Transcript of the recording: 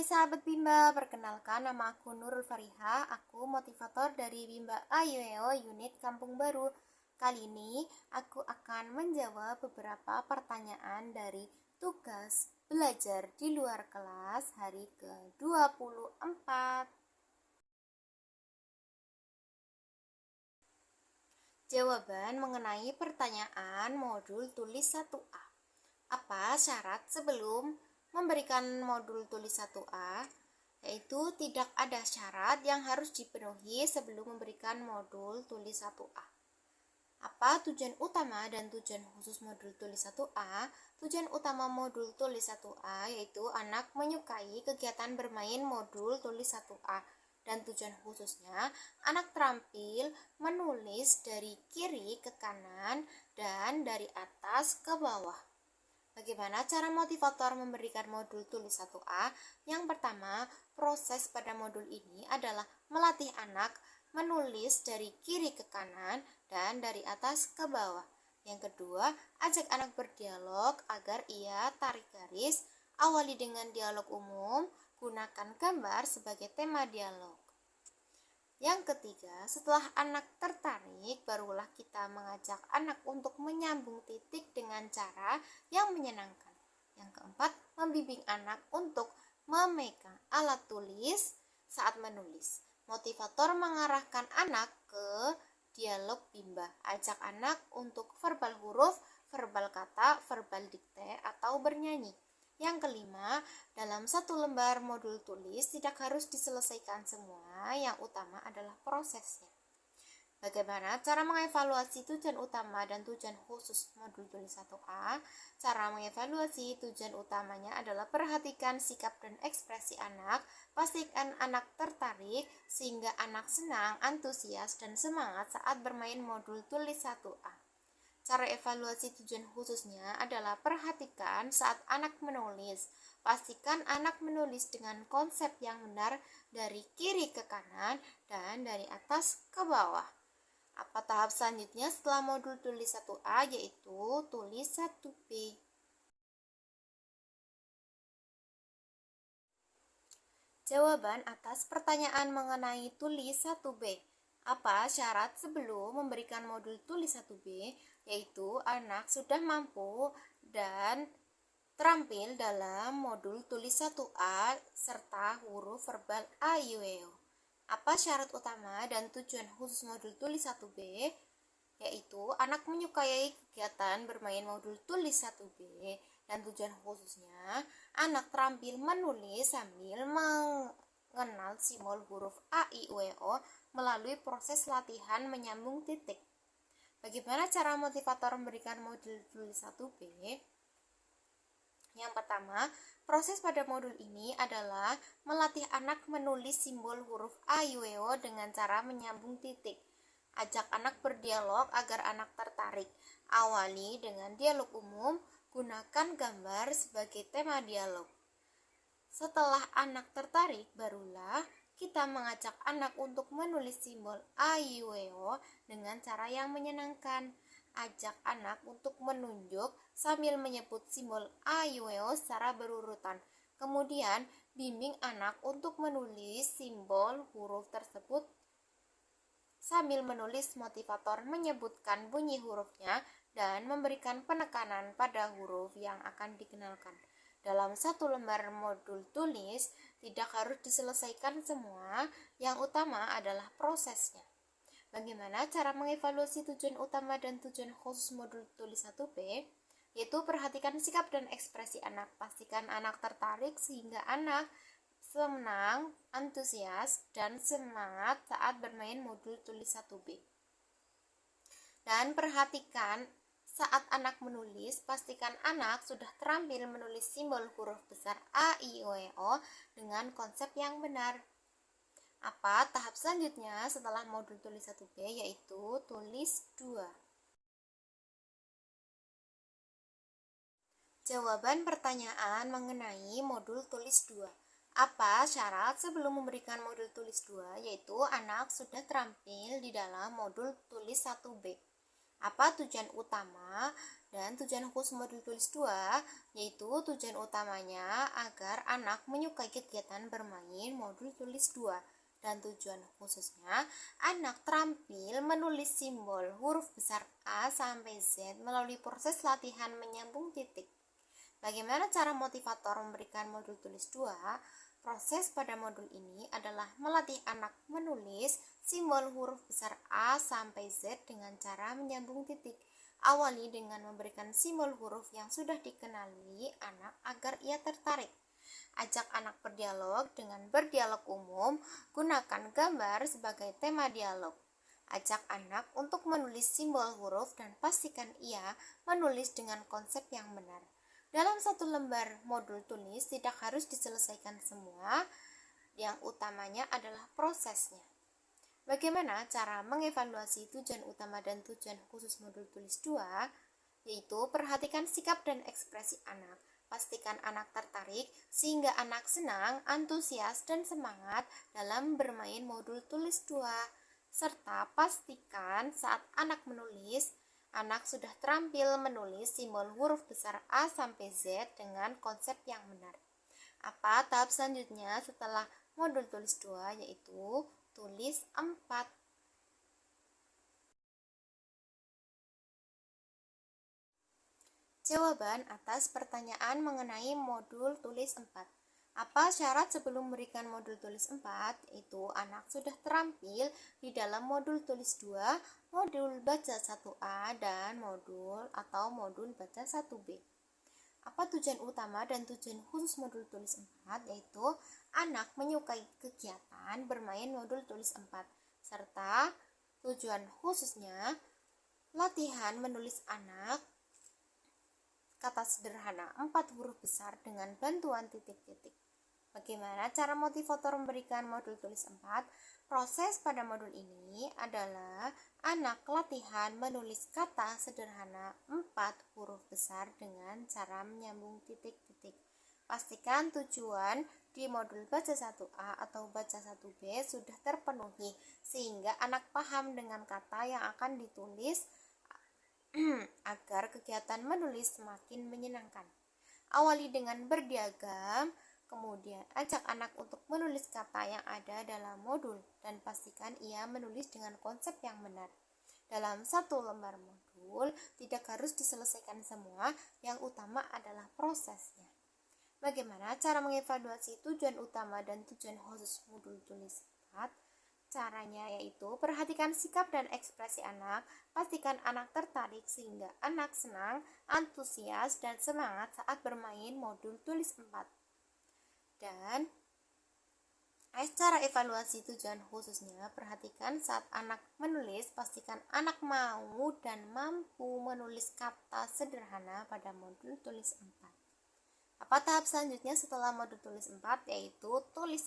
Hai sahabat Bimba, perkenalkan nama aku Nurul Fariha, aku motivator dari Bimba AYO unit Kampung Baru. Kali ini aku akan menjawab beberapa pertanyaan dari tugas belajar di luar kelas hari ke-24. Jawaban mengenai pertanyaan modul tulis 1A. Apa syarat sebelum memberikan modul tulis 1A? Yaitu tidak ada syarat yang harus dipenuhi sebelum memberikan modul tulis 1A. Apa tujuan utama dan tujuan khusus modul tulis 1A? Tujuan utama modul tulis 1A yaitu anak menyukai kegiatan bermain modul tulis 1A. Dan tujuan khususnya, anak terampil menulis dari kiri ke kanan dan dari atas ke bawah. Bagaimana cara motivator memberikan modul tulis 1A? Yang pertama, proses pada modul ini adalah melatih anak menulis dari kiri ke kanan dan dari atas ke bawah. Yang kedua, ajak anak berdialog agar ia tarik garis, awali dengan dialog umum, gunakan gambar sebagai tema dialog. Yang ketiga, setelah anak tertarik, barulah kita mengajak anak untuk menyambung titik dengan cara yang menyenangkan. Yang keempat, membimbing anak untuk memegang alat tulis saat menulis. Motivator mengarahkan anak ke dialog Bimba. Ajak anak untuk verbal huruf, verbal kata, verbal dikte, atau bernyanyi. Yang kelima, dalam satu lembar modul tulis tidak harus diselesaikan semua, yang utama adalah prosesnya. Bagaimana cara mengevaluasi tujuan utama dan tujuan khusus modul tulis 1A? Cara mengevaluasi tujuan utamanya adalah perhatikan sikap dan ekspresi anak, pastikan anak tertarik sehingga anak senang, antusias, dan semangat saat bermain modul tulis 1A. Cara evaluasi tujuan khususnya adalah perhatikan saat anak menulis. Pastikan anak menulis dengan konsep yang benar dari kiri ke kanan dan dari atas ke bawah. Apa tahap selanjutnya setelah modul tulis 1A yaitu tulis 1B. Jawaban atas pertanyaan mengenai tulis 1B. Apa syarat sebelum memberikan modul tulis 1B? Yaitu anak sudah mampu dan terampil dalam modul tulis 1A serta huruf verbal A, I, U, E, O. Apa syarat utama dan tujuan khusus modul tulis 1B? Yaitu anak menyukai kegiatan bermain modul tulis 1B. Dan tujuan khususnya, anak terampil menulis sambil mengenal simbol huruf A, I, U, E, O melalui proses latihan menyambung titik. Bagaimana cara motivator memberikan modul tulis 1B? Yang pertama, proses pada modul ini adalah melatih anak menulis simbol huruf A, I, U, E, O dengan cara menyambung titik. Ajak anak berdialog agar anak tertarik. Awali dengan dialog umum, gunakan gambar sebagai tema dialog. Setelah anak tertarik, barulah kita mengajak anak untuk menulis simbol A, I, U, E, O dengan cara yang menyenangkan. Ajak anak untuk menunjuk sambil menyebut simbol A, I, U, E, O secara berurutan. Kemudian, bimbing anak untuk menulis simbol huruf tersebut sambil menulis. Motivator menyebutkan bunyi hurufnya dan memberikan penekanan pada huruf yang akan dikenalkan. Dalam satu lembar modul tulis, tidak harus diselesaikan semua, yang utama adalah prosesnya. Bagaimana cara mengevaluasi tujuan utama dan tujuan khusus modul tulis 1B? Yaitu perhatikan sikap dan ekspresi anak. Pastikan anak tertarik sehingga anak senang, antusias, dan semangat saat bermain modul tulis 1B. Dan perhatikan saat anak menulis, pastikan anak sudah terampil menulis simbol huruf besar A, I, U, E, O dengan konsep yang benar. Apa tahap selanjutnya setelah modul tulis 1B yaitu tulis 2. Jawaban pertanyaan mengenai modul tulis 2. Apa syarat sebelum memberikan modul tulis 2? Yaitu anak sudah terampil di dalam modul tulis 1B. Apa tujuan utama dan tujuan khusus modul tulis 2? Yaitu tujuan utamanya agar anak menyukai kegiatan bermain modul tulis 2. Dan tujuan khususnya, anak terampil menulis simbol huruf besar A sampai Z melalui proses latihan menyambung titik. Bagaimana cara motivator memberikan modul tulis 2? Proses pada modul ini adalah melatih anak menulis simbol huruf besar A sampai Z dengan cara menyambung titik. Awali dengan memberikan simbol huruf yang sudah dikenali anak agar ia tertarik. Ajak anak berdialog dengan berdialog umum, gunakan gambar sebagai tema dialog. Ajak anak untuk menulis simbol huruf dan pastikan ia menulis dengan konsep yang benar. Dalam satu lembar modul tulis tidak harus diselesaikan semua, yang utamanya adalah prosesnya. Bagaimana cara mengevaluasi tujuan utama dan tujuan khusus modul tulis 2? Yaitu perhatikan sikap dan ekspresi anak. Pastikan anak tertarik sehingga anak senang, antusias, dan semangat dalam bermain modul tulis 2. Serta pastikan saat anak menulis, anak sudah terampil menulis simbol huruf besar A sampai Z dengan konsep yang benar. Apa tahap selanjutnya setelah modul tulis 2? Yaitu tulis 4. Jawaban atas pertanyaan mengenai modul tulis 4. Apa syarat sebelum memberikan modul tulis 4? Yaitu anak sudah terampil di dalam modul tulis 2, modul baca 1A, dan modul baca 1B. Apa tujuan utama dan tujuan khusus modul tulis 4? Yaitu anak menyukai kegiatan bermain modul tulis 4. Serta tujuan khususnya latihan menulis anak kata sederhana 4 huruf besar dengan bantuan titik-titik. Bagaimana cara motivator memberikan modul tulis 4? Proses pada modul ini adalah anak latihan menulis kata sederhana 4 huruf besar dengan cara menyambung titik-titik. Pastikan tujuan di modul baca 1A atau baca 1B sudah terpenuhi sehingga anak paham dengan kata yang akan ditulis agar kegiatan menulis semakin menyenangkan. Awali dengan berdiagram, kemudian ajak anak untuk menulis kata yang ada dalam modul dan pastikan ia menulis dengan konsep yang benar. Dalam satu lembar modul, tidak harus diselesaikan semua, yang utama adalah prosesnya. Bagaimana cara mengevaluasi tujuan utama dan tujuan khusus modul tulis 4? Caranya yaitu perhatikan sikap dan ekspresi anak, pastikan anak tertarik sehingga anak senang, antusias, dan semangat saat bermain modul tulis 4. Dan cara evaluasi tujuan khususnya, perhatikan saat anak menulis, pastikan anak mau dan mampu menulis kata sederhana pada modul tulis 4. Apa tahap selanjutnya setelah modul tulis 4? Yaitu tulis